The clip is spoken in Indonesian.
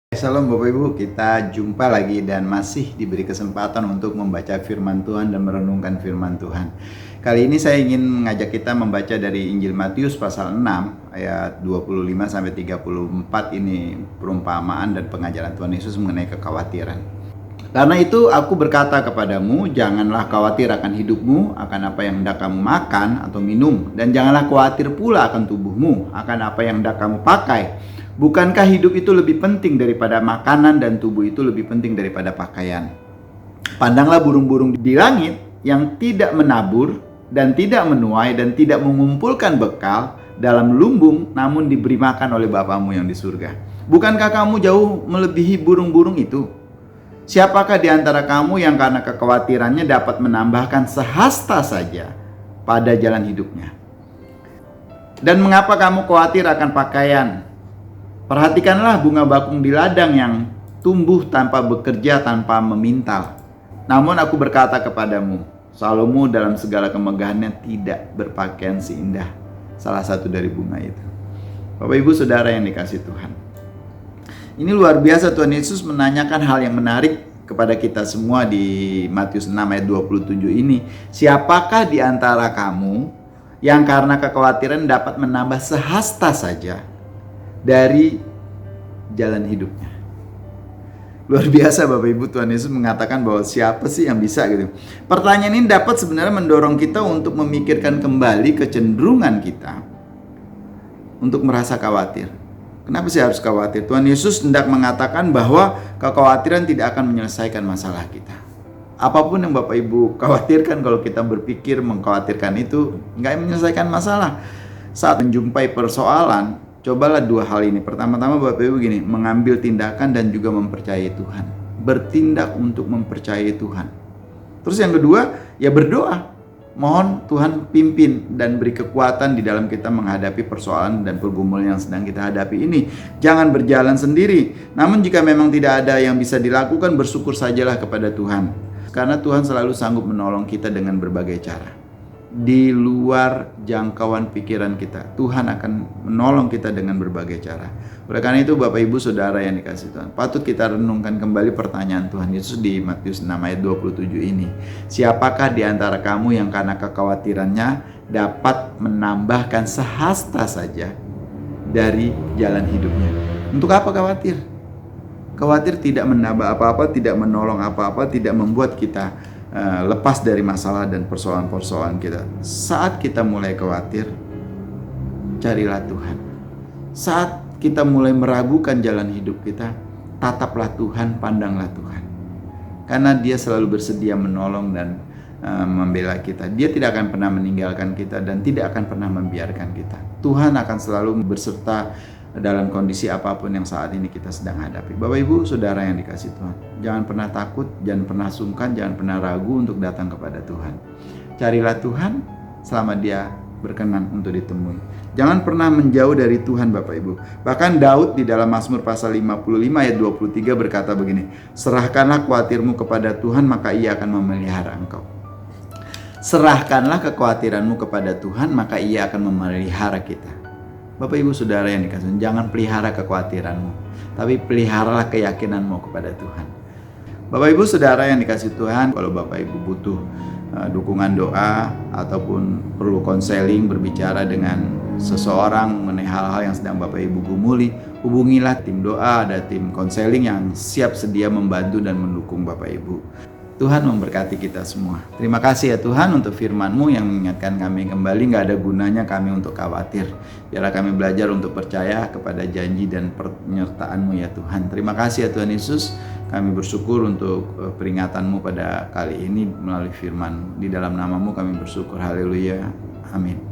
Shalom Bapak Ibu, kita jumpa lagi dan masih diberi kesempatan untuk membaca firman Tuhan dan merenungkan firman Tuhan. Kali ini saya ingin mengajak kita membaca dari Injil Matius pasal 6 ayat 25 sampai 34. Ini perumpamaan dan pengajaran Tuhan Yesus mengenai kekhawatiran. Karena itu aku berkata kepadamu, janganlah khawatir akan hidupmu, akan apa yang hendak kamu makan atau minum, dan janganlah khawatir pula akan tubuhmu, akan apa yang hendak kamu pakai. Bukankah hidup itu lebih penting daripada makanan dan tubuh itu lebih penting daripada pakaian? Pandanglah burung-burung di langit yang tidak menabur dan tidak menuai dan tidak mengumpulkan bekal dalam lumbung, namun diberi makan oleh Bapamu yang di surga. Bukankah kamu jauh melebihi burung-burung itu? Siapakah di antara kamu yang karena kekhawatirannya dapat menambahkan sehasta saja pada jalan hidupnya? Dan mengapa kamu khawatir akan pakaian? Perhatikanlah bunga bakung di ladang yang tumbuh tanpa bekerja, tanpa memintal. Namun aku berkata kepadamu, Salomo dalam segala kemegahannya tidak berpakaian seindah salah satu dari bunga itu. Bapak Ibu Saudara yang dikasihi Tuhan, ini luar biasa. Tuhan Yesus menanyakan hal yang menarik kepada kita semua di Matius 6 ayat 27 ini. Siapakah di antara kamu yang karena kekhawatiran dapat menambah sehasta saja dari jalan hidupnya? Luar biasa Bapak Ibu, Tuhan Yesus mengatakan bahwa siapa sih yang bisa gitu. Pertanyaan ini dapat sebenarnya mendorong kita untuk memikirkan kembali kecenderungan kita untuk merasa khawatir. Kenapa sih harus khawatir? Tuhan Yesus hendak mengatakan bahwa kekhawatiran tidak akan menyelesaikan masalah kita. Apapun yang Bapak Ibu khawatirkan, kalau kita berpikir mengkhawatirkan itu nggak menyelesaikan masalah. Saat menjumpai persoalan, cobalah dua hal ini. Pertama-tama Bapak Ibu gini, mengambil tindakan dan juga mempercayai Tuhan. Bertindak untuk mempercayai Tuhan. Terus yang kedua, ya berdoa. Mohon Tuhan pimpin dan beri kekuatan di dalam kita menghadapi persoalan dan pergumulan yang sedang kita hadapi ini. Jangan berjalan sendiri. Namun jika memang tidak ada yang bisa dilakukan, bersyukur sajalah kepada Tuhan. Karena Tuhan selalu sanggup menolong kita dengan berbagai cara. Di luar jangkauan pikiran kita, Tuhan akan menolong kita dengan berbagai cara. Oleh karena itu Bapak Ibu Saudara yang dikasihi Tuhan, patut kita renungkan kembali pertanyaan Tuhan Yesus di Matius 6 ayat 27 ini. Siapakah di antara kamu yang karena kekhawatirannya dapat menambahkan sehasta saja dari jalan hidupnya? Untuk apa khawatir? Khawatir tidak menambah apa-apa, tidak menolong apa-apa, tidak membuat kita lepas dari masalah dan persoalan-persoalan kita. Saat kita mulai khawatir, carilah Tuhan. Saat kita mulai meragukan jalan hidup kita, tataplah Tuhan, pandanglah Tuhan. Karena Dia selalu bersedia menolong dan membela kita. Dia tidak akan pernah meninggalkan kita dan tidak akan pernah membiarkan kita. Tuhan akan selalu berserta dalam kondisi apapun yang saat ini kita sedang hadapi. Bapak Ibu Saudara yang dikasihi Tuhan, jangan pernah takut, jangan pernah sungkan, jangan pernah ragu untuk datang kepada Tuhan. Carilah Tuhan selama Dia berkenan untuk ditemui. Jangan pernah menjauh dari Tuhan Bapak Ibu. Bahkan Daud di dalam Mazmur pasal 55 ayat 23 berkata begini, serahkanlah khawatirmu kepada Tuhan, maka Ia akan memelihara engkau. Serahkanlah kekhawatiranmu kepada Tuhan, maka Ia akan memelihara kita. Bapak Ibu Saudara yang dikasihi, jangan pelihara kekhawatiranmu, tapi peliharalah keyakinanmu kepada Tuhan. Bapak Ibu Saudara yang dikasihi Tuhan, kalau Bapak Ibu butuh dukungan doa ataupun perlu konseling, berbicara dengan seseorang mengenai hal-hal yang sedang Bapak Ibu gumuli, hubungilah tim doa, ada tim konseling yang siap sedia membantu dan mendukung Bapak Ibu. Tuhan memberkati kita semua. Terima kasih ya Tuhan untuk firman-Mu yang mengingatkan kami kembali, gak ada gunanya kami untuk khawatir. Biarlah kami belajar untuk percaya kepada janji dan penyertaan-Mu ya Tuhan. Terima kasih ya Tuhan Yesus. Kami bersyukur untuk peringatan-Mu pada kali ini melalui firman-Mu. Di dalam nama-Mu kami bersyukur. Haleluya. Amin.